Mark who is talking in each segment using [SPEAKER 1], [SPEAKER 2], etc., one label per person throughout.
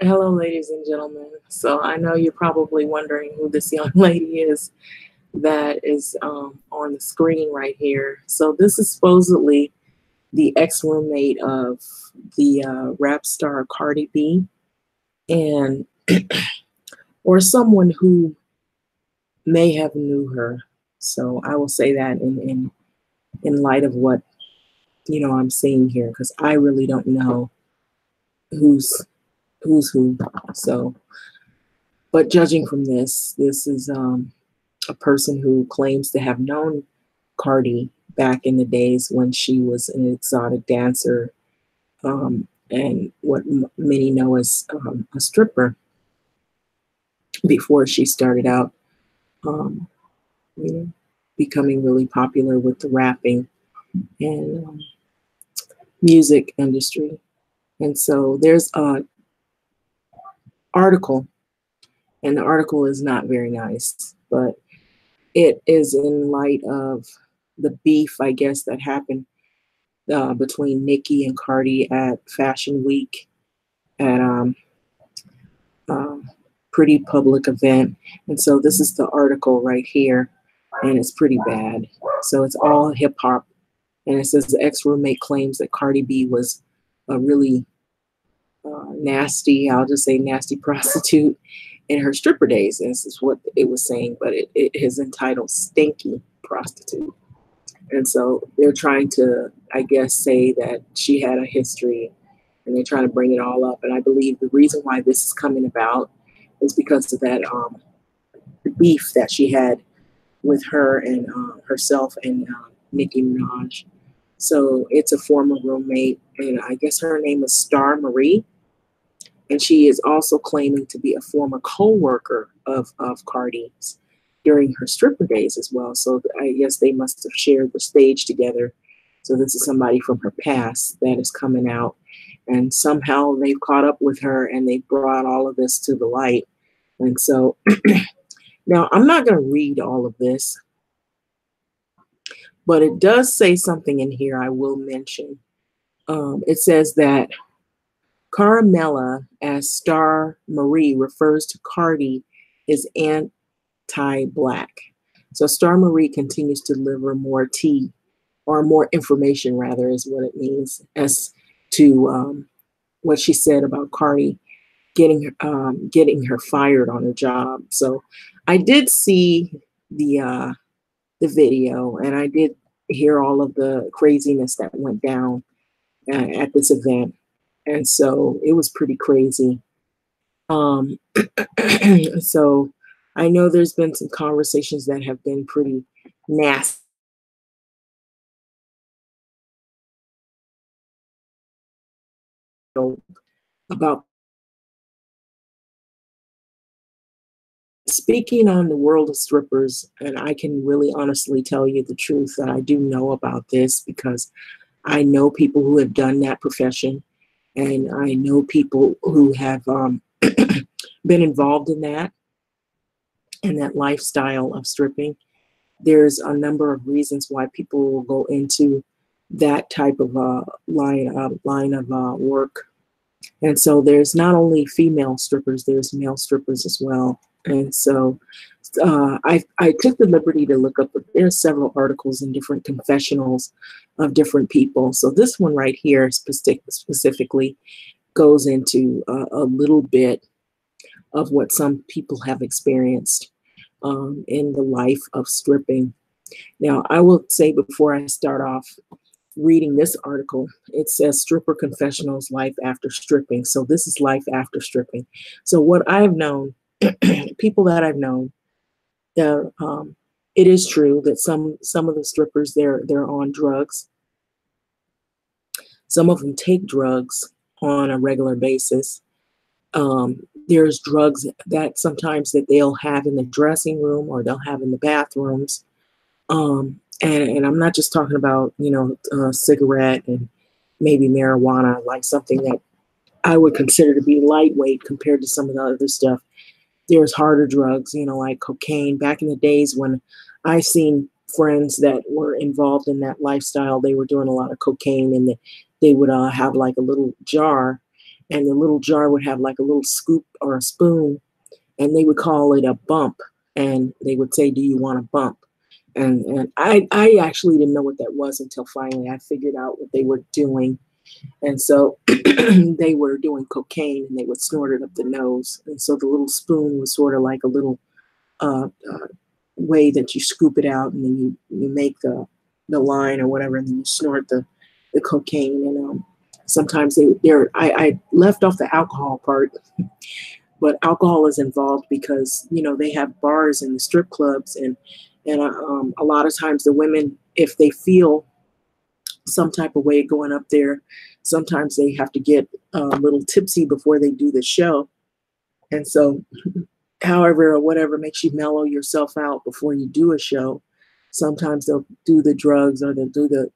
[SPEAKER 1] Hello, ladies and gentlemen. So I know you're probably wondering who this young lady is that is on the screen right here. So this is supposedly the ex-roommate of the rap star Cardi B, and or someone who may have knew her. So I will say that in light of what I'm seeing here, because I really don't know who's who's who. So, but judging from this is a person who claims to have known Cardi back in the days when she was an exotic dancer, and what many know as a stripper before she started out, um, you know, becoming really popular with the rapping and music industry. And so there's a article, and the article is not very nice, but it is in light of the beef, I guess, that happened between Nicki and Cardi at Fashion Week at um, pretty public event. And so this is the article right here, and it's pretty bad. So it's all hip hop, and it says the ex roommate claims that Cardi B was a really nasty, I'll just say nasty prostitute in her stripper days. And this is what it was saying, but it is entitled Stinky Prostitute. And so they're trying to, I guess, say that she had a history, and they're trying to bring it all up. And I believe the reason why this is coming about is because of that beef that she had with her and herself and Nicki Minaj. So it's a former roommate, and I guess her name is Star Marie, and she is also claiming to be a former co-worker of Cardi's during her stripper days as well. So I guess they must have shared the stage together. So this is somebody from her past that is coming out, and somehow they've caught up with her and they brought all of this to the light. And so now I'm not going to read all of this, but it does say something in here I will mention. It says that Caramella, as Star Marie refers to Cardi, is anti-black. So Star Marie continues to deliver more tea, or more information, rather, is what it means, as to what she said about Cardi getting her fired on her job. So I did see the video, and I did hear all of the craziness that went down at this event, and so it was pretty crazy. Um, so I know there's been some conversations that have been pretty nasty about speaking on the world of strippers, and I can really honestly tell you the truth that I do know about this because I know people who have done that profession, and I know people who have been involved in that and that lifestyle of stripping. There's a number of reasons why people will go into that type of line of work. And so there's not only female strippers, there's male strippers as well. And so I took the liberty to look up, there are several articles and different confessionals of different people. So this one right here specifically goes into a little bit of what some people have experienced in the life of stripping. Now, I will say before I start off reading this article, it says stripper confessionals, life after stripping. So this is life after stripping. So what I've known, people that I've known, it is true that some of the strippers they're on drugs. Some of them take drugs on a regular basis. There's drugs that sometimes that they'll have in the dressing room or they'll have in the bathrooms. And I'm not just talking about, cigarette and maybe marijuana, like something that I would consider to be lightweight compared to some of the other stuff. There's harder drugs, like cocaine. Back in the days when I seen friends that were involved in that lifestyle, they were doing a lot of cocaine, and they would have like a little jar, and the little jar would have like a little scoop or a spoon, and they would call it a bump, and they would say, "Do you want a bump?" And I actually didn't know what that was until finally I figured out what they were doing. And so they were doing cocaine, and they would snort it up the nose. And so the little spoon was sort of like a little way that you scoop it out, and then you make the line or whatever, and then you snort the cocaine. And sometimes I left off the alcohol part, but alcohol is involved because they have bars in the strip clubs, and a lot of times the women, if they feel some type of way going up there, sometimes they have to get a little tipsy before they do the show. And so, however or whatever makes you mellow yourself out before you do a show, sometimes they'll do the drugs, or they'll do the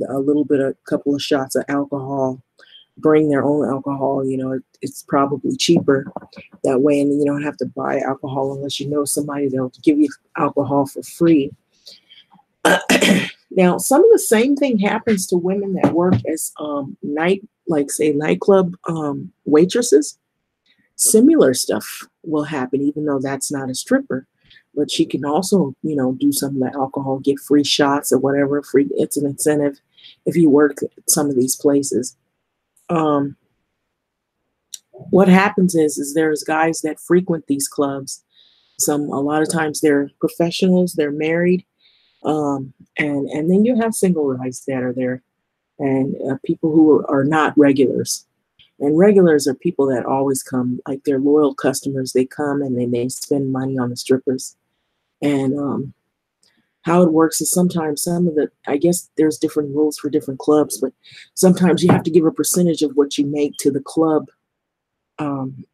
[SPEAKER 1] a little bit, a couple of shots of alcohol, bring their own alcohol. It's probably cheaper that way, and you don't have to buy alcohol unless you know somebody that'll give you alcohol for free. Now, some of the same thing happens to women that work as nightclub waitresses. Similar stuff will happen, even though that's not a stripper. But she can also, do some of the alcohol, get free shots or whatever. Free, it's an incentive if you work at some of these places. What happens is there's guys that frequent these clubs. A lot of times they're professionals, they're married. And then you have single guys that are there, and people who are not regulars. And regulars are people that always come, like they're loyal customers. They come and then they spend money on the strippers. And how it works is sometimes I guess there's different rules for different clubs, but sometimes you have to give a percentage of what you make to the club. And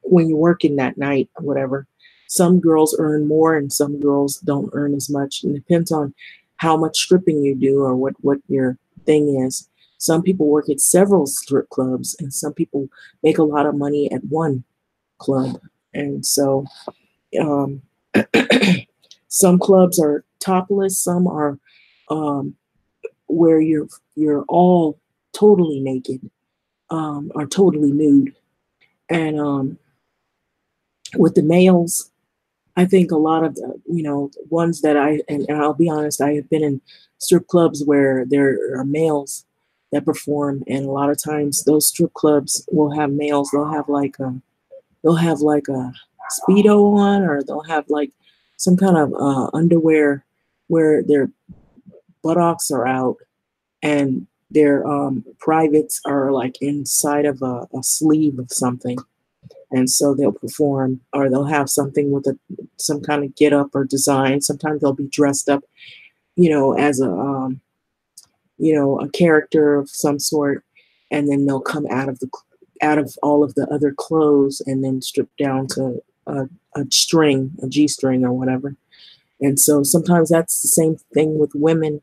[SPEAKER 1] when you're working that night or whatever, some girls earn more and some girls don't earn as much. And it depends on how much stripping you do or what your thing is. Some people work at several strip clubs, and some people make a lot of money at one club. And so some clubs are topless, some are where you're all totally naked, or totally nude. And with the males, I think a lot of the, ones that and I'll be honest, I have been in strip clubs where there are males that perform, and a lot of times those strip clubs will have males. They'll have like a Speedo on, or they'll have like some kind of underwear where their buttocks are out, and their privates are like inside of a sleeve of something. And so they'll perform, or they'll have something with some kind of get up or design. Sometimes they'll be dressed up, as a character of some sort, and then they'll come out of all of the other clothes and then strip down to a G string or whatever. And so sometimes that's the same thing with women.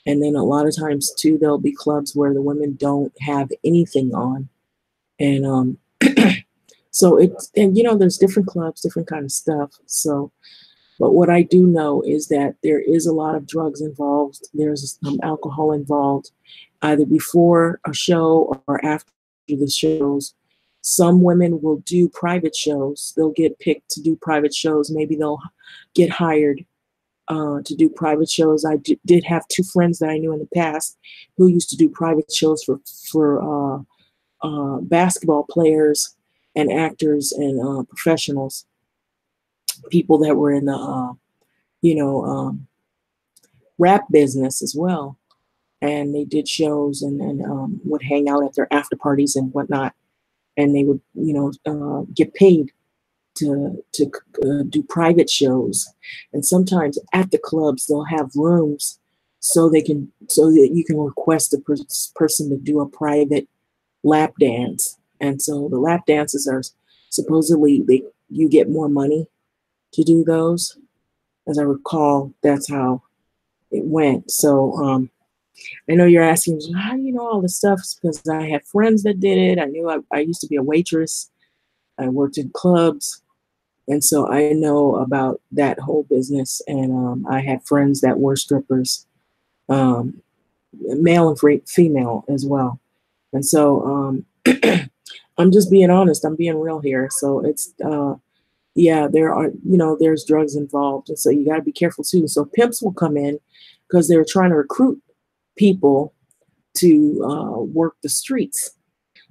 [SPEAKER 1] And then a lot of times too, there'll be clubs where the women don't have anything on. And so there's different clubs, different kind of stuff. So, but what I do know is that there is a lot of drugs involved. There's alcohol involved, either before a show or after the shows. Some women will do private shows. They'll get picked to do private shows. Maybe they'll get hired to do private shows. I did have two friends that I knew in the past who used to do private shows for basketball players and actors and professionals, people that were in the rap business as well. And they did shows and would hang out at their after parties and whatnot. And they would, get paid to do private shows. And sometimes at the clubs, they'll have rooms so that you can request a person to do a private lap dance. And so the lap dances are supposedly you get more money to do those. As I recall, that's how it went. So I know you're asking, how do you know all this stuff? It's because I had friends that did it. I knew I used to be a waitress. I worked in clubs. And so I know about that whole business. And I had friends that were strippers. male and female as well. And so I'm just being honest. I'm being real here. So it's yeah, there are, there's drugs involved, and so you got to be careful too. So pimps will come in because they're trying to recruit people to work the streets.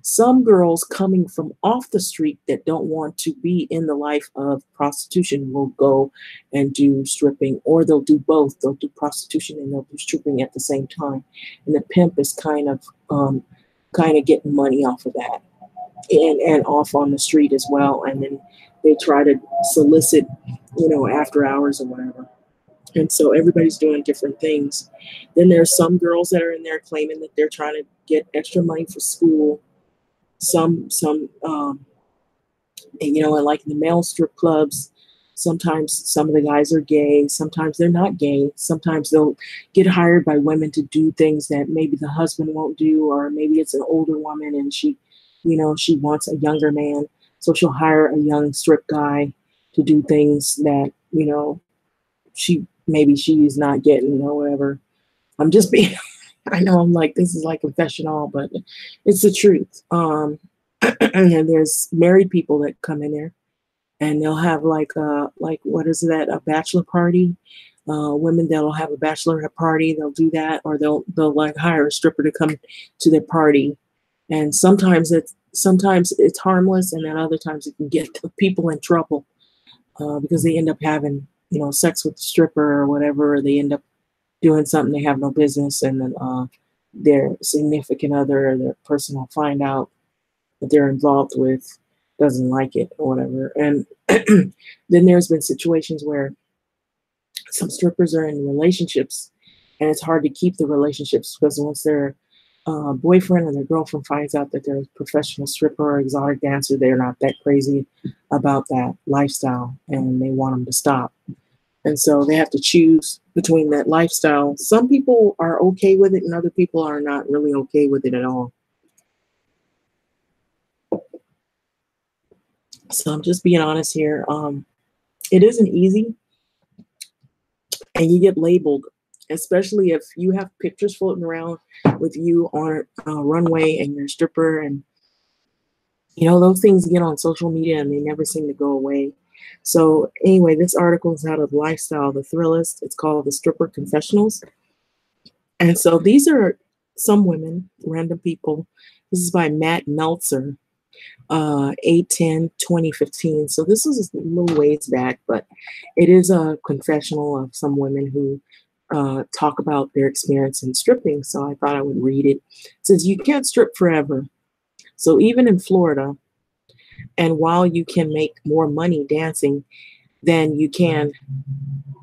[SPEAKER 1] Some girls coming from off the street that don't want to be in the life of prostitution will go and do stripping, or they'll do both. They'll do prostitution and they'll do stripping at the same time. And the pimp is kind of getting money off of that, and off on the street as well. And then they try to solicit, after hours or whatever. And so everybody's doing different things. Then there's some girls that are in there claiming that they're trying to get extra money for school. Some and like in the male strip clubs, sometimes some of the guys are gay, sometimes they're not gay, sometimes they'll get hired by women to do things that maybe the husband won't do, or maybe it's an older woman and she wants a younger man, so she'll hire a young strip guy to do things that she's not getting or whatever. I'm just being I know I'm like, this is like confessional, but it's the truth. And there's married people that come in there and they'll have like what is that, a bachelor party. Women that'll have a bachelor party, they'll do that, or they'll like hire a stripper to come to their party. And sometimes it's harmless, and then other times it can get the people in trouble because they end up having sex with the stripper or whatever, or they end up doing something they have no business, and then their significant other or their person will find out that they're involved with doesn't like it or whatever. And then there's been situations where some strippers are in relationships and it's hard to keep the relationships because once their boyfriend or their girlfriend finds out that they're a professional stripper or exotic dancer, they're not that crazy about that lifestyle and they want them to stop. And so they have to choose between that lifestyle. Some people are okay with it and other people are not really okay with it at all. So I'm just being honest here. It isn't easy, and you get labeled, especially if you have pictures floating around with you on a runway and you're a stripper, and those things get on social media and they never seem to go away. So anyway, this article is out of Lifestyle, the Thrillist. It's called The Stripper Confessionals. And so these are some women, random people. This is by Matt Meltzer. 8/10/2015. So this is a little ways back, but it is a confessional of some women who talk about their experience in stripping. So I thought I would read it. It says, you can't strip forever. So even in Florida, and while you can make more money dancing than you can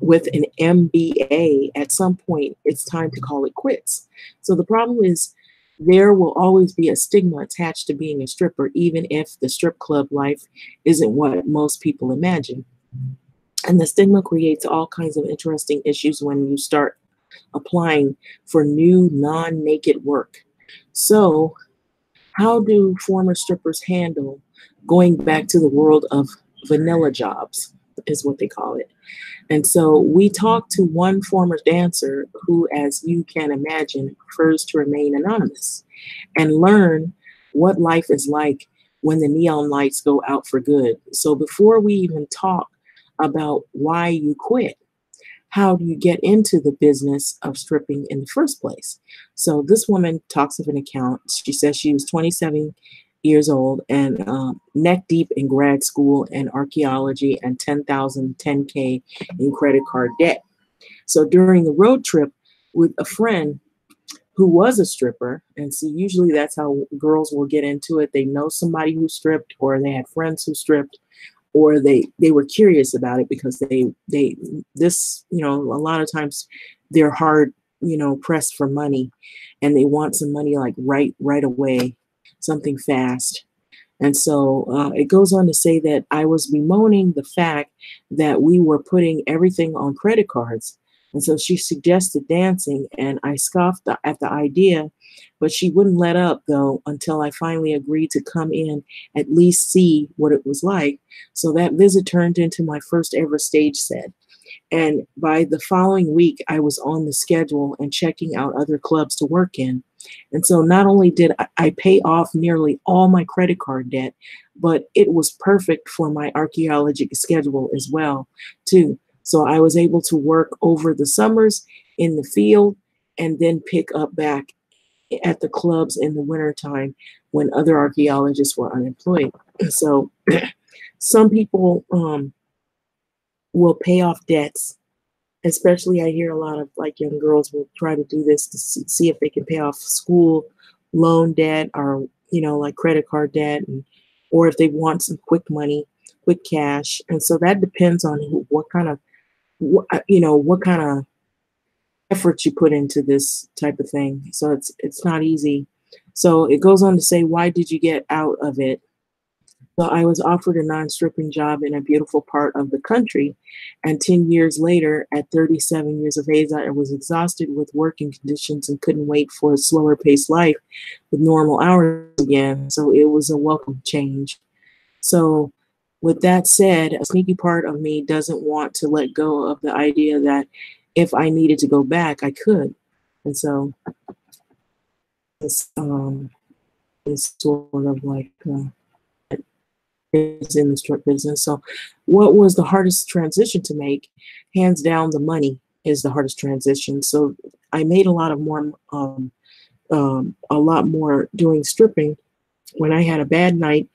[SPEAKER 1] with an MBA, at some point it's time to call it quits. So the problem is, there will always be a stigma attached to being a stripper, even if the strip club life isn't what most people imagine. And the stigma creates all kinds of interesting issues when you start applying for new non-naked work. So how do former strippers handle going back to the world of vanilla jobs, is what they call it. And so we talked to one former dancer who, as you can imagine, prefers to remain anonymous, and learn what life is like when the neon lights go out for good. So before we even talk about why you quit, how do you get into the business of stripping in the first place? So this woman talks of an account. She says she was 27 years old and neck deep in grad school and archaeology and 10K in credit card debt. So during the road trip with a friend who was a stripper, and so usually that's how girls will get into it. They know somebody who stripped, or they had friends who stripped, or they were curious about it because a lot of times they're hard, pressed for money, and they want some money like right away, something fast. And so it goes on to say that I was bemoaning the fact that we were putting everything on credit cards. And so she suggested dancing, and I scoffed at the idea, but she wouldn't let up though until I finally agreed to come in, at least see what it was like. So that visit turned into my first ever stage set. And by the following week, I was on the schedule and checking out other clubs to work in. And so not only did I pay off nearly all my credit card debt, but it was perfect for my archaeology schedule as well, too. So I was able to work over the summers in the field and then pick up back at the clubs in the wintertime when other archaeologists were unemployed. So some people will pay off debts. Especially, I hear a lot of like young girls will try to do this to see if they can pay off school loan debt or like credit card debt, and or if they want some quick money, quick cash. And so that depends on what kind of what kind of effort you put into this type of thing. So it's not easy. So it goes on to say, why did you get out of it? Well, I was offered a non-stripping job in a beautiful part of the country, and 10 years later, at 37 years of age, I was exhausted with working conditions and couldn't wait for a slower paced life with normal hours again. So it was a welcome change. So with that said, a sneaky part of me doesn't want to let go of the idea that if I needed to go back, I could. And so it's sort of like is in the strip business. So what was the hardest transition to make? Hands down, the money is the hardest transition. So I made a lot more doing stripping. When I had a bad night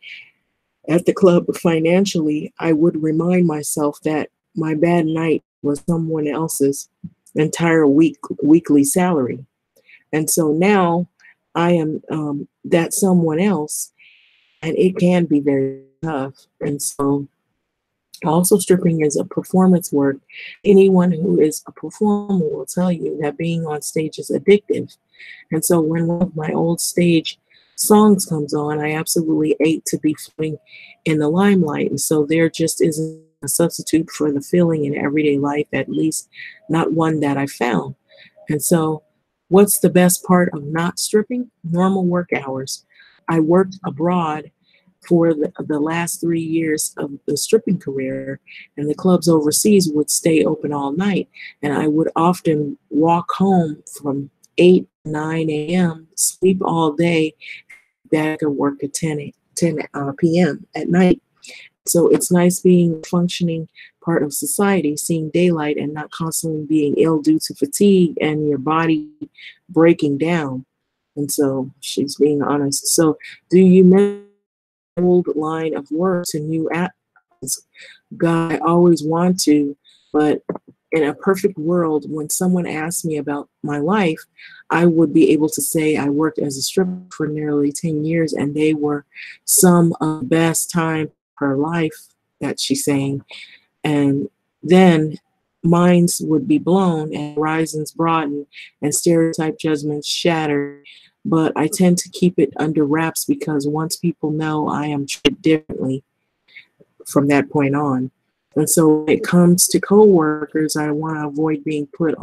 [SPEAKER 1] at the club financially, I would remind myself that my bad night was someone else's entire weekly salary. And so now I am that someone else, and it can be very tough. And so also stripping is a performance work. Anyone who is a performer will tell you that being on stage is addictive. And so when one of my old stage songs comes on, I absolutely hate to be floating in the limelight. And so there just isn't a substitute for the feeling in everyday life, at least not one that I found. And so what's the best part of not stripping? Normal work hours. I worked abroad for the last 3 years of the stripping career, and the clubs overseas would stay open all night. And I would often walk home from 8, 9 a.m., sleep all day, back at work at 10 p.m. at night. So it's nice being a functioning part of society, seeing daylight and not constantly being ill due to fatigue and your body breaking down. And so she's being honest. So do you miss old line of work to new applicants? God, I always want to, but in a perfect world, when someone asked me about my life, I would be able to say I worked as a stripper for nearly 10 years, and they were some of the best time of her life, that she's saying. And then minds would be blown and horizons broaden and stereotype judgments shattered. But I tend to keep it under wraps because once people know, I am treated differently from that point on. And so when it comes to coworkers, I want to avoid being put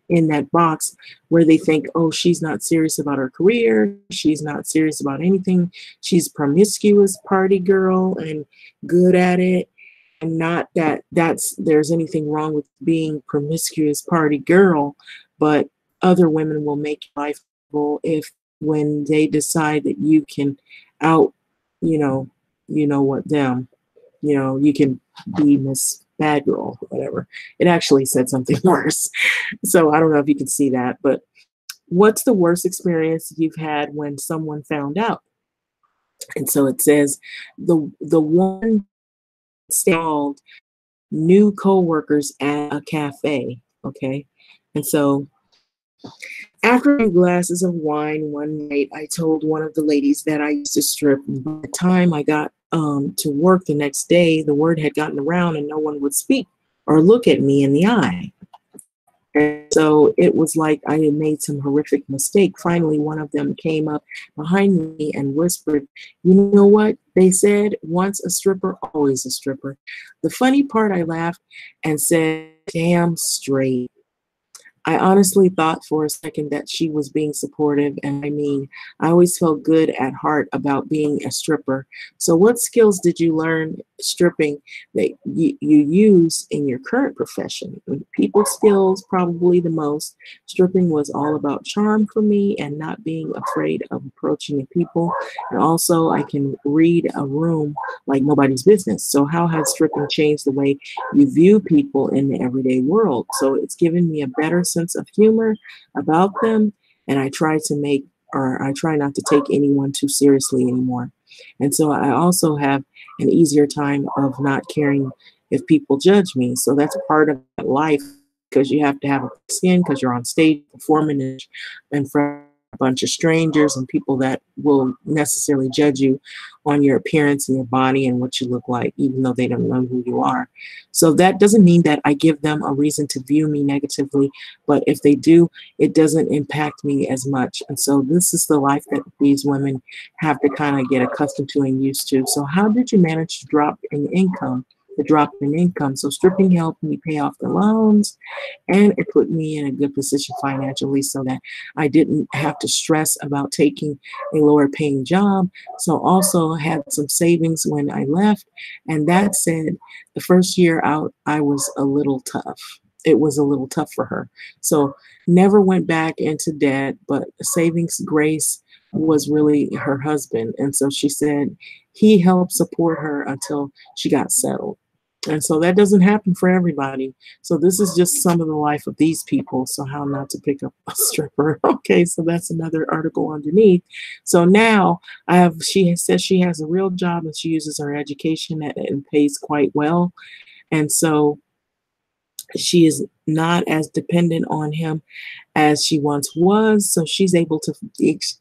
[SPEAKER 1] in that box where they think, oh, she's not serious about her career. She's not serious about anything. She's promiscuous party girl and good at it. And not that there's anything wrong with being promiscuous party girl, but other women will make life if when they decide that you can out, what them, you can be Miss Bad Girl, whatever. It actually said something worse. So I don't know if you can see that, but what's the worst experience you've had when someone found out? And so it says the one installed new coworkers at a cafe. Okay. And so after a few glasses of wine one night, I told one of the ladies that I used to strip. And by the time I got to work the next day, the word had gotten around and no one would speak or look at me in the eye. And so it was like I had made some horrific mistake. Finally, one of them came up behind me and whispered, you know what? They said, once a stripper, always a stripper. The funny part, I laughed and said, damn straight. I honestly thought for a second that she was being supportive, and I mean, I always felt good at heart about being a stripper. So, what skills did you learn stripping that you use in your current profession? People skills, probably the most. Stripping was all about charm for me and not being afraid of approaching the people. And also, I can read a room like nobody's business. So, how has stripping changed the way you view people in the everyday world? So it's given me a better sense of humor about them, and I try not to take anyone too seriously anymore. And so I also have an easier time of not caring if people judge me. So that's part of life, because you have to have a skin, because you're on stage performing in front of a bunch of strangers and people that will necessarily judge you on your appearance and your body and what you look like, even though they don't know who you are. So that doesn't mean that I give them a reason to view me negatively, but if they do, it doesn't impact me as much. And so this is the life that these women have to kind of get accustomed to and used to. So how did you manage to drop in income? The drop in income. So stripping helped me pay off the loans, and it put me in a good position financially so that I didn't have to stress about taking a lower paying job. So also had some savings when I left. And that said, the first year out, I was a little tough. It was a little tough for her. So never went back into debt, but savings grace was really her husband. And so she said he helped support her until she got settled. And so that doesn't happen for everybody. So this is just some of the life of these people. So how not to pick up a stripper. Okay, so that's another article underneath. So now she has said she has a real job and she uses her education and pays quite well. And so she is not as dependent on him as she once was. So she's able to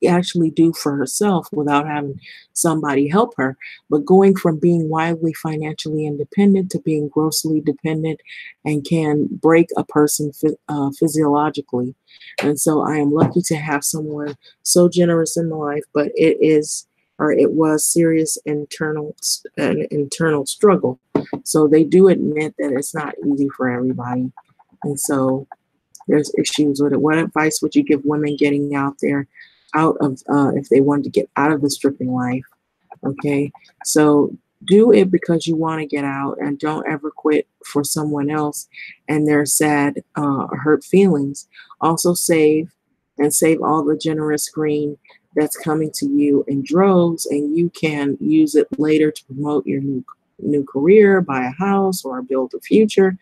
[SPEAKER 1] actually do for herself without having somebody help her. But going from being wildly financially independent to being grossly dependent and can break a person physiologically. And so I am lucky to have someone so generous in my life, but it was serious an internal struggle. So they do admit that it's not easy for everybody. And so there's issues with it. What advice would you give women getting if they wanted to get out of the stripping life? Okay, so do it because you want to get out, and don't ever quit for someone else and their sad, hurt feelings. Also save all the generous green that's coming to you in droves, and you can use it later to promote your new career, buy a house, or build a future.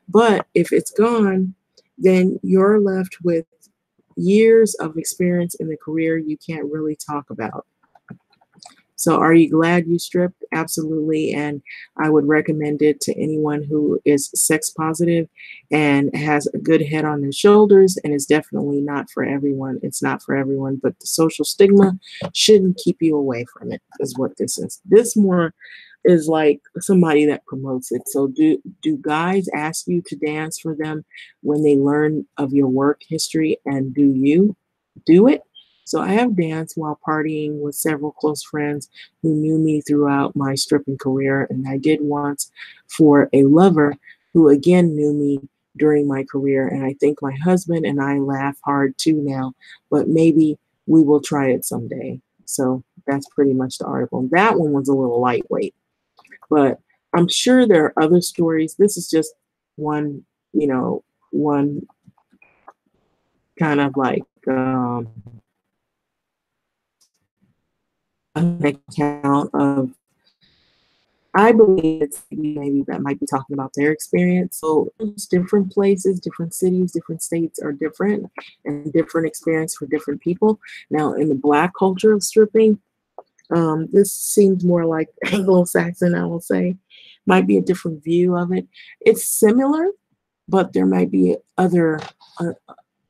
[SPEAKER 1] But if it's gone, then you're left with years of experience in the career you can't really talk about. So are you glad you stripped? Absolutely. And I would recommend it to anyone who is sex positive and has a good head on their shoulders, and it's definitely not for everyone. It's not for everyone, but the social stigma shouldn't keep you away from it, is what this is. This more is like somebody that promotes it. So do guys ask you to dance for them when they learn of your work history, and do you do it? So I have danced while partying with several close friends who knew me throughout my stripping career, and I did once for a lover who again knew me during my career, and I think my husband and I laugh hard too now, but maybe we will try it someday. So that's pretty much the article. That one was a little lightweight, but I'm sure there are other stories. This is just one, one kind of like an account of, I believe it's maybe that might be talking about their experience. So it's different places, different cities, different states are different, and different experience for different people. Now, in the Black culture of stripping, this seems more like Anglo-Saxon, I will say. Might be a different view of it. It's similar, but there might be other.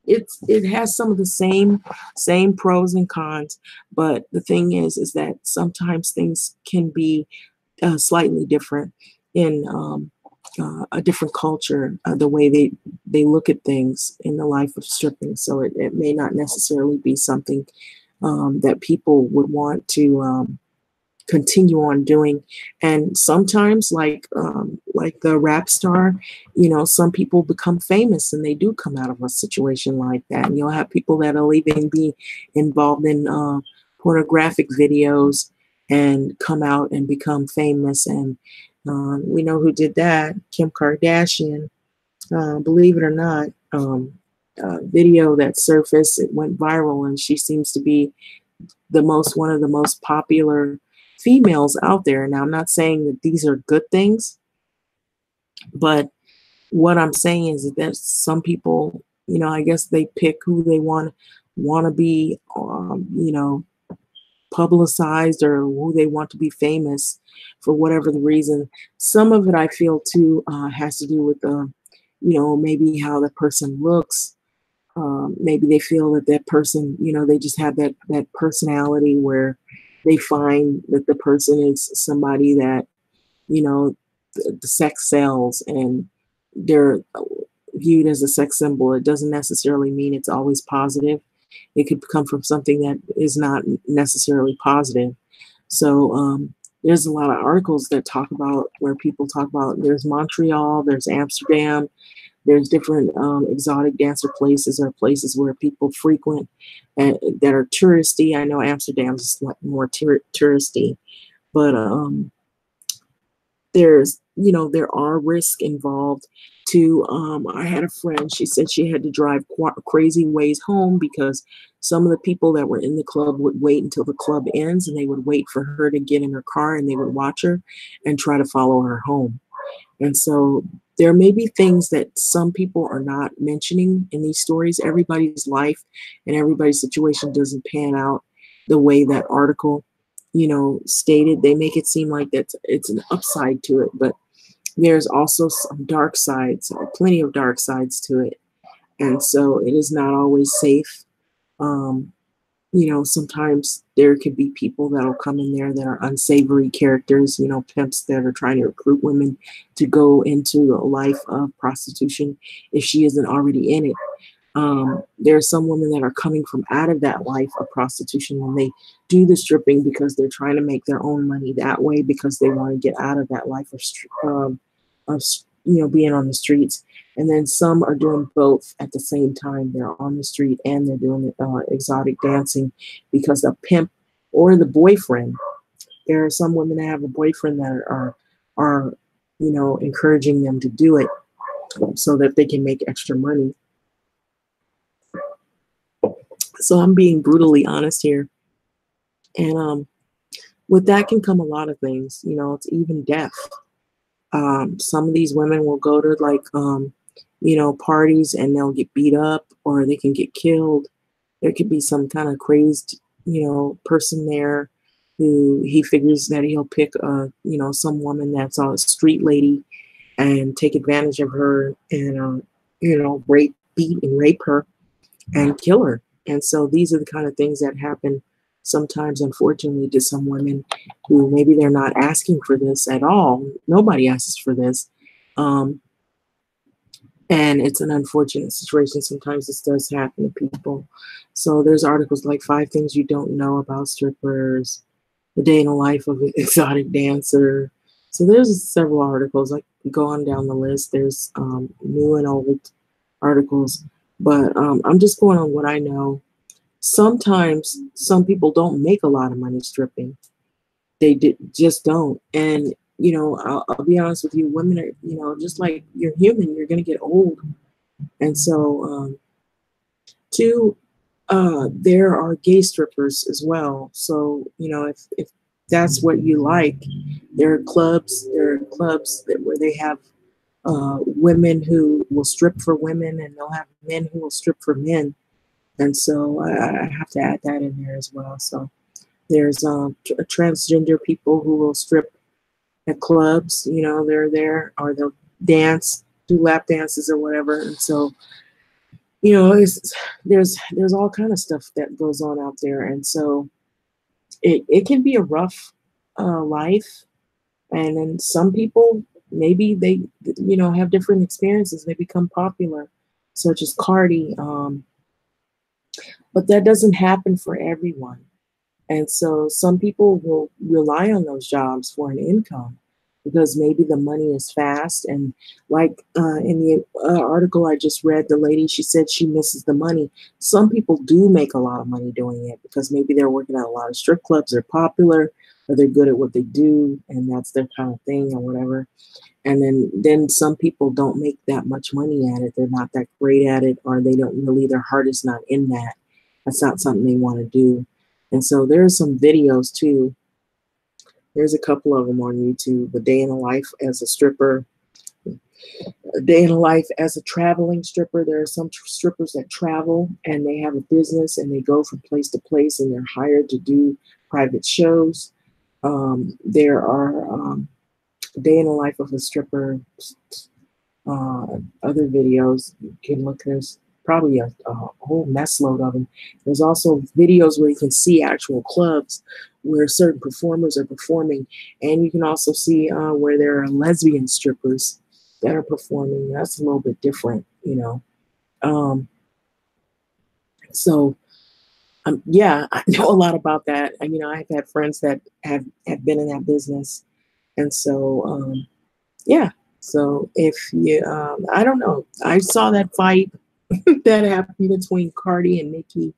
[SPEAKER 1] It has some of the same pros and cons, but the thing is that sometimes things can be slightly different in a different culture, the way they look at things in the life of stripping. So it may not necessarily be something that people would want to continue on doing. And sometimes, like the rap star, some people become famous and they do come out of a situation like that. And you'll have people that'll even be involved in pornographic videos and come out and become famous. And we know who did that: Kim Kardashian. Believe it or not, video that surfaced, it went viral, and she seems to be one of the most popular females out there. Now, I'm not saying that these are good things, but what I'm saying is that some people, I guess they pick who they want to be, publicized, or who they want to be famous for whatever the reason. Some of it I feel too has to do with maybe how the person looks. Maybe they feel that that person, they just have that personality where they find that the person is somebody that, the sex sells, and they're viewed as a sex symbol. It doesn't necessarily mean it's always positive. It could come from something that is not necessarily positive. So there's a lot of articles that talk about, where people talk about, there's Montreal, there's Amsterdam, there's different exotic dancer places, or places where people frequent that are touristy. I know Amsterdam's more touristy, but there are risks involved too. I had a friend, she said she had to drive crazy ways home because some of the people that were in the club would wait until the club ends, and they would wait for her to get in her car, and they would watch her and try to follow her home. And so there may be things that some people are not mentioning in these stories. Everybody's life and everybody's situation doesn't pan out the way that article, stated. They make it seem like it's an upside to it, but there's also some dark sides, plenty of dark sides to it. And so it is not always safe. Sometimes there could be people that'll come in there that are unsavory characters, pimps that are trying to recruit women to go into a life of prostitution if she isn't already in it. There are some women that are coming from out of that life of prostitution when they do the stripping, because they're trying to make their own money that way, because they want to get out of that life of being on the streets. And then some are doing both at the same time. They're on the street and they're doing exotic dancing, because the pimp or the boyfriend, there are some women that have a boyfriend that are encouraging them to do it so that they can make extra money. So I'm being brutally honest here. And with that can come a lot of things. It's even death. Some of these women will go to parties, and they'll get beat up, or they can get killed. There could be some kind of crazed, person there who he figures that he'll pick, some woman that's a street lady and take advantage of her and, beat and rape her and kill her. And so these are the kind of things that happen sometimes, unfortunately, to some women who maybe they're not asking for this at all. Nobody asks for this. And it's an unfortunate situation. Sometimes this does happen to people. So there's articles like 5 Things You Don't Know About Strippers, The Day in the Life of an Exotic Dancer. So there's several articles. I can go on down the list. There's new and old articles. But I'm just going on what I know. Sometimes some people don't make a lot of money stripping. They just don't. And, I'll be honest with you, women are, just like you're human, you're going to get old. And so, there are gay strippers as well. So, if that's what you like, there are clubs where they have women who will strip for women, and they'll have men who will strip for men. And so I have to add that in there as well. So there's transgender people who will strip at clubs, they're there, or they'll dance, do lap dances or whatever. And so, there's all kind of stuff that goes on out there. And so it can be a rough life. And then some people, maybe they, have different experiences. They become popular, such as Cardi. But that doesn't happen for everyone. And so some people will rely on those jobs for an income because maybe the money is fast. And like in the article I just read, the lady, she said she misses the money. Some people do make a lot of money doing it because maybe they're working at a lot of strip clubs, they're popular, or they're good at what they do, and that's their kind of thing or whatever. And then some people don't make that much money at it. They're not that great at it, or they don't really, their heart is not in that. That's not something they want to do. And so there's some videos too. There's a couple of them on YouTube. A day in a life as a stripper, a day in a life as a traveling stripper. There are some strippers that travel and they have a business and they go from place to place and they're hired to do private shows. There are day in the life of a stripper, other videos you can look. There's probably a whole mess load of them. There's also videos where you can see actual clubs where certain performers are performing, and you can also see where there are lesbian strippers that are performing. That's a little bit different, you know. Um, so yeah, I know a lot about that. And, you know, I've had friends that have been in that business, and so yeah. So if you, I don't know, I saw that fight that happened between Cardi and Nicki,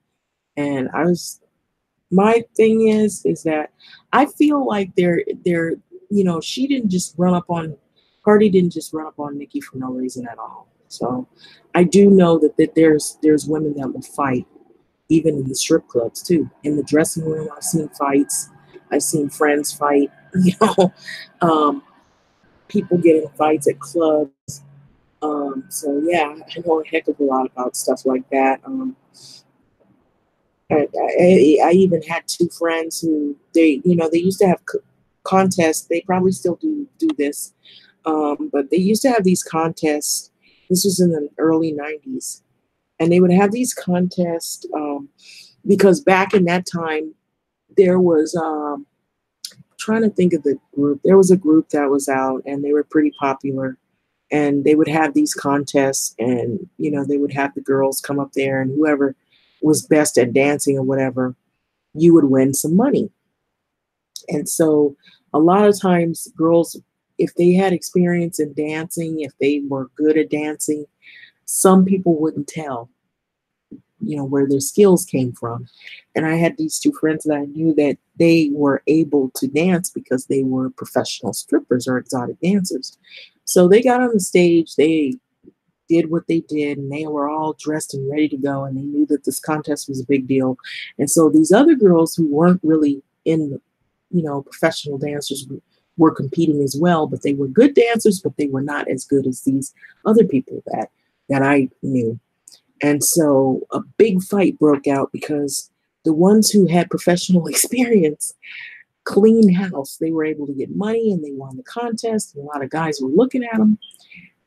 [SPEAKER 1] and I was, my thing is that I feel like they're, you know, she didn't just run up on, Cardi didn't just run up on Nicki for no reason at all. So I do know that there's women that will fight even in the strip clubs too. In the dressing room, I've seen fights. I've seen friends fight. You know, um, people get in fights at clubs. So yeah, I know a heck of a lot about stuff like that. I even had two friends who they, you know, they used to have contests. They probably still do this, but they used to have these contests. This was in the early '90s, and they would have these contests because back in that time there was trying to think of the group. There was a group that was out, and they were pretty popular. And they would have these contests, and you know, they would have the girls come up there, and whoever was best at dancing or whatever, you would win some money. And so a lot of times girls, if they had experience in dancing, if they were good at dancing, some people wouldn't tell, you know, where their skills came from. And I had these two friends that I knew that they were able to dance because they were professional strippers or exotic dancers. So they got on the stage, they did what they did, and they were all dressed and ready to go, and they knew that this contest was a big deal. And so these other girls who weren't really in, you know, professional dancers were competing as well, but they were good dancers, but they were not as good as these other people that I knew. And so a big fight broke out because the ones who had professional experience, clean house, they were able to get money and they won the contest, and a lot of guys were looking at them.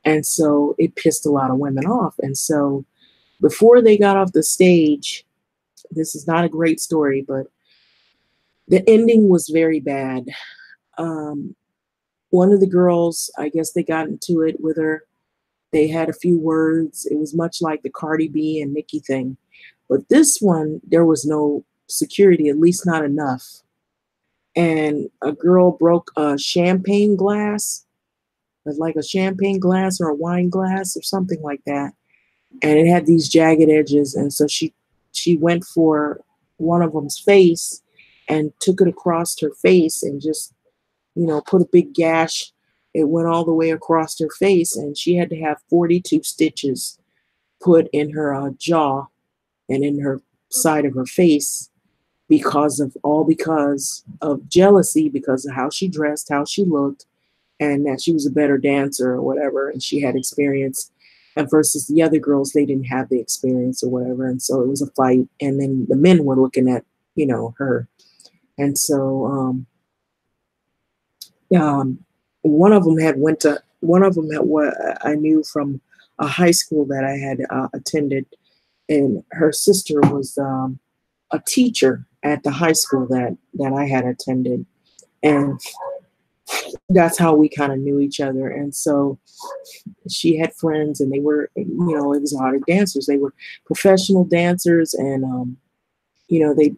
[SPEAKER 1] And so it pissed a lot of women off. And so before they got off the stage, this is not a great story, but the ending was very bad. Um, One of the girls, I guess they got into it with her. They had a few words. It was much like the Cardi B and Nicki thing. But this one, there was no security, at least not enough. And a girl broke a champagne glass, like a champagne glass or a wine glass or something like that. And it had these jagged edges. And so she went for one of them's face and took it across her face and just, you know, put a big gash. It went all the way across her face, and she had to have 42 stitches put in her jaw and in her side of her face because of jealousy, because of how she dressed, how she looked, and that she was a better dancer or whatever, and she had experience. And versus the other girls, they didn't have the experience or whatever, and so it was a fight. And then the men were looking at, you know, her, and so um, one of them had what I knew from a high school that I had attended, and her sister was a teacher at the high school that I had attended, and that's how we kind of knew each other. And so she had friends, and they were, you know, exotic dancers. They were professional dancers, and you know, they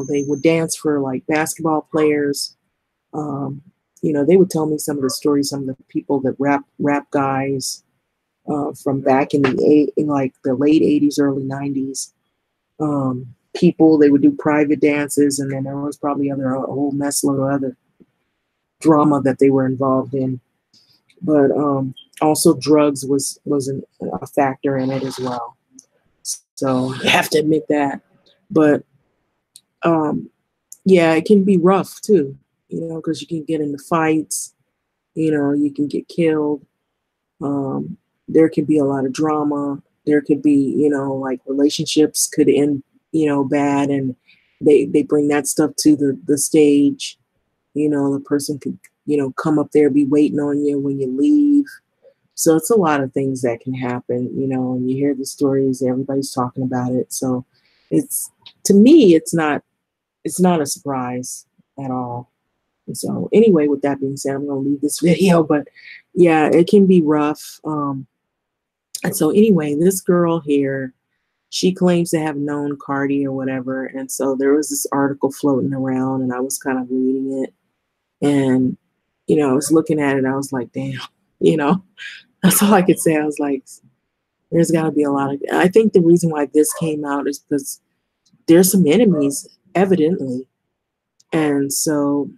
[SPEAKER 1] they would dance for like basketball players. Um, they would tell me some of the stories, some of the people that rap guys from back in like the late '80s, early '90s. People, they would do private dances, and then there was probably a whole mess load of other drama that they were involved in. But also drugs was a factor in it as well. So you have to admit that. But yeah, it can be rough too, because you can get into fights, you can get killed. Um, there could be a lot of drama. There could be, like relationships could end, bad, and they bring that stuff to the stage. The person could, come up there, be waiting on you when you leave. So it's a lot of things that can happen, and you hear the stories, everybody's talking about it. So it's, to me, it's not a surprise at all. And so anyway, with that being said, I'm going to leave this video, but yeah, it can be rough. And so anyway, this girl here, she claims to have known Cardi or whatever. And so there was this article floating around, and I was kind of reading it, and, I was looking at it. I was like, damn, that's all I could say. I was like, there's got to be a lot of, I think the reason why this came out is because there's some enemies, evidently. And so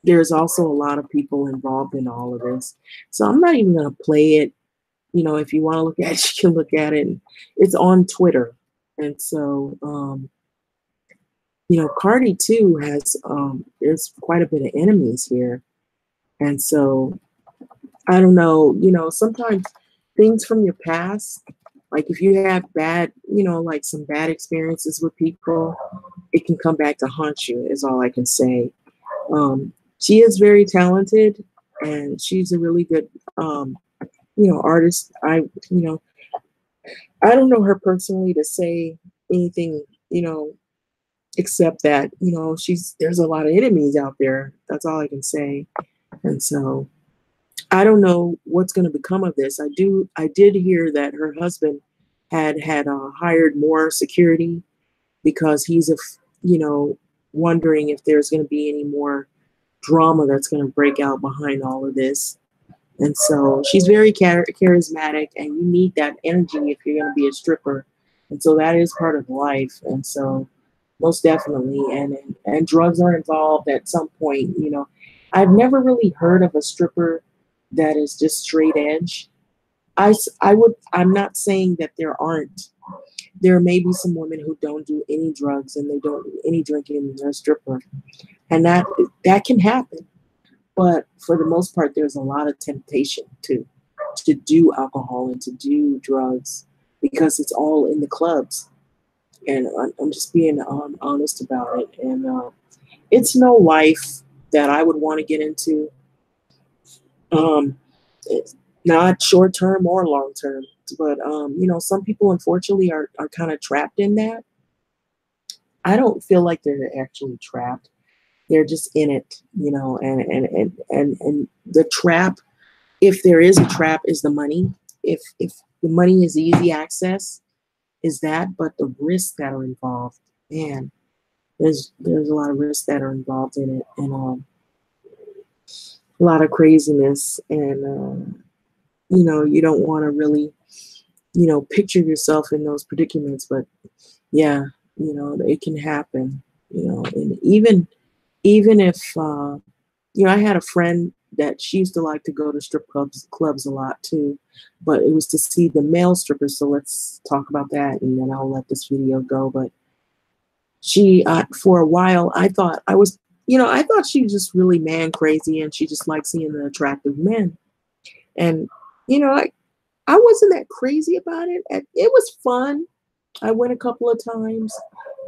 [SPEAKER 1] there's also a lot of people involved in all of this. So I'm not even going to play it. If you want to look at it, you can look at it. It's on Twitter. And so, Cardi too has, there's quite a bit of enemies here. And so, I don't know, sometimes things from your past, like if you have bad, like some bad experiences with people, it can come back to haunt you, is all I can say. She is very talented, and she's a really good, artist. I don't know her personally to say anything, except that, there's a lot of enemies out there. That's all I can say. And so I don't know what's going to become of this. I did hear that her husband had hired more security because he's wondering if there's going to be any more drama that's going to break out behind all of this. And so she's very charismatic, and you need that energy if you're going to be a stripper. And so that is part of life. And so most definitely, and drugs are involved at some point. I've never really heard of a stripper that is just straight edge. I'm not saying that there aren't. There may be some women who don't do any drugs and they don't do any drinking, and they're a stripper. And that can happen. But for the most part, there's a lot of temptation to do alcohol and to do drugs because it's all in the clubs. And I'm just being honest about it. And it's no life that I would want to get into. It's not short term or long term. But, some people, unfortunately, are kind of trapped in that. I don't feel like they're actually trapped. They're just in it, and the trap, if there is a trap, is the money. If the money is easy access, is that, but the risks that are involved, man, there's a lot of risks that are involved in it, and a lot of craziness, and you don't want to really, picture yourself in those predicaments, but yeah, it can happen, and even if, I had a friend that she used to like to go to strip clubs a lot too, but it was to see the male strippers. So let's talk about that, and then I'll let this video go. But she, for a while, I thought she was just really man crazy, and she just liked seeing the attractive men. And, I wasn't that crazy about it. It was fun. I went a couple of times,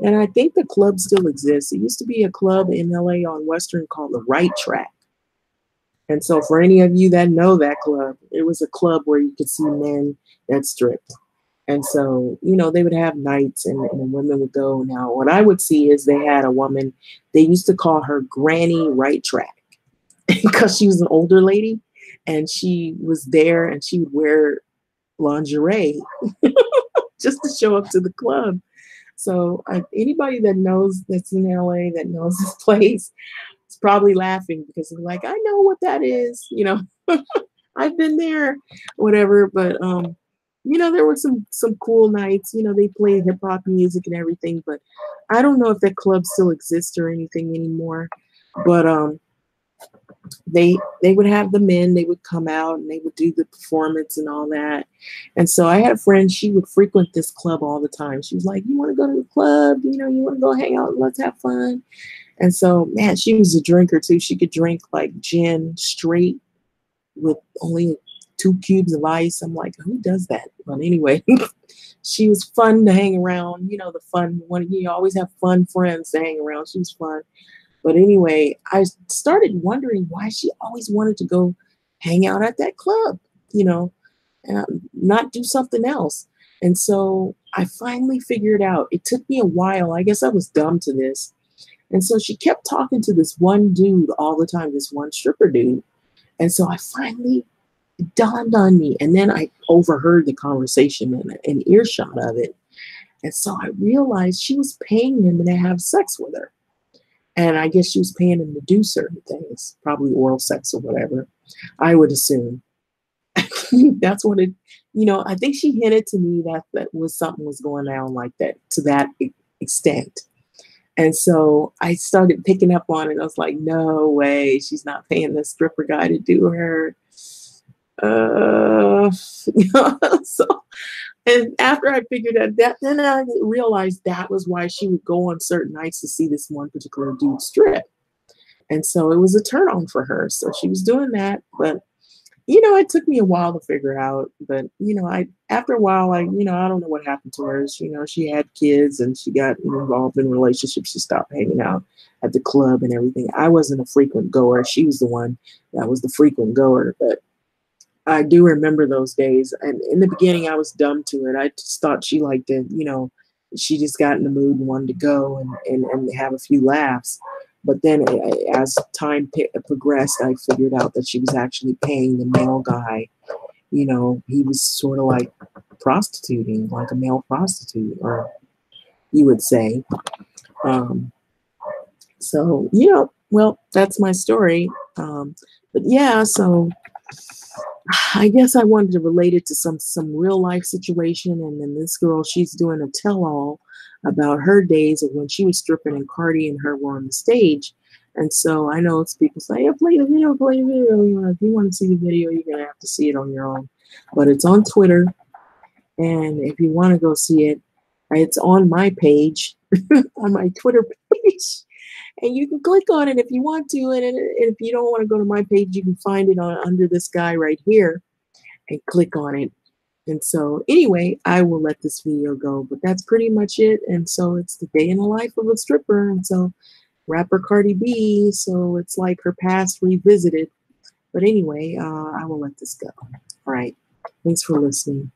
[SPEAKER 1] and I think the club still exists. It used to be a club in LA on Western called the Right Track. And so for any of you that know that club, it was a club where you could see men that stripped. And so, they would have nights, and women would go. Now, what I would see is they had a woman, they used to call her Granny Right Track because she was an older lady, and she was there, and she would wear lingerie just to show up to the club. So anybody that knows that's in LA that knows this place is probably laughing because they're like, I know what that is, you know. I've been there, whatever. But there were some cool nights. They played hip hop music and everything. But I don't know if that club still exists or anything anymore. But they would have the men. They would come out and they would do the performance and all that. And so I had a friend. She would frequent this club all the time. She was like, "You want to go to the club? You want to go hang out? And let's have fun." And so, man, she was a drinker too. She could drink like gin straight with only 2 cubes of ice. I'm like, who does that? But anyway, she was fun to hang around. The fun one. You always have fun friends to hang around. She was fun. But anyway, I started wondering why she always wanted to go hang out at that club, and not do something else. And so I finally figured out. It took me a while. I guess I was dumb to this. And so she kept talking to this one dude all the time, this one stripper dude. And so I finally it dawned on me. And then I overheard the conversation and an earshot of it. And so I realized she was paying him to have sex with her. And I guess she was paying him to do certain things, probably oral sex or whatever, I would assume. That's what I think she hinted to me that was something was going on like that to that extent. And so I started picking up on it. I was like, no way, she's not paying this stripper guy to do her. So, and after I figured out that, then I realized that was why she would go on certain nights to see this one particular dude strip. And so it was a turn on for her. So she was doing that. But, it took me a while to figure out. But, after a while, I don't know what happened to her. She had kids and she got involved in relationships. She stopped hanging out at the club and everything. I wasn't a frequent goer. She was the one that was the frequent goer. But I do remember those days. And in the beginning, I was dumb to it. I just thought she liked it. She just got in the mood and wanted to go and have a few laughs. But then as time progressed, I figured out that she was actually paying the male guy. He was sort of like prostituting, like a male prostitute, or you would say. So, well, that's my story. But yeah, so I guess I wanted to relate it to some real life situation. And then this girl, she's doing a tell-all about her days of when she was stripping and Cardi and her were on the stage. And so I know it's people say, yeah, play the video, play the video. If you want to see the video, you're going to have to see it on your own. But it's on Twitter. And if you want to go see it, it's on my page, on my Twitter page. And you can click on it if you want to. And if you don't want to go to my page, you can find it under this guy right here and click on it. And so anyway, I will let this video go, but that's pretty much it. And so it's the day in the life of a stripper. And so rapper Cardi B, so it's like her past revisited. But anyway, I will let this go. All right. Thanks for listening.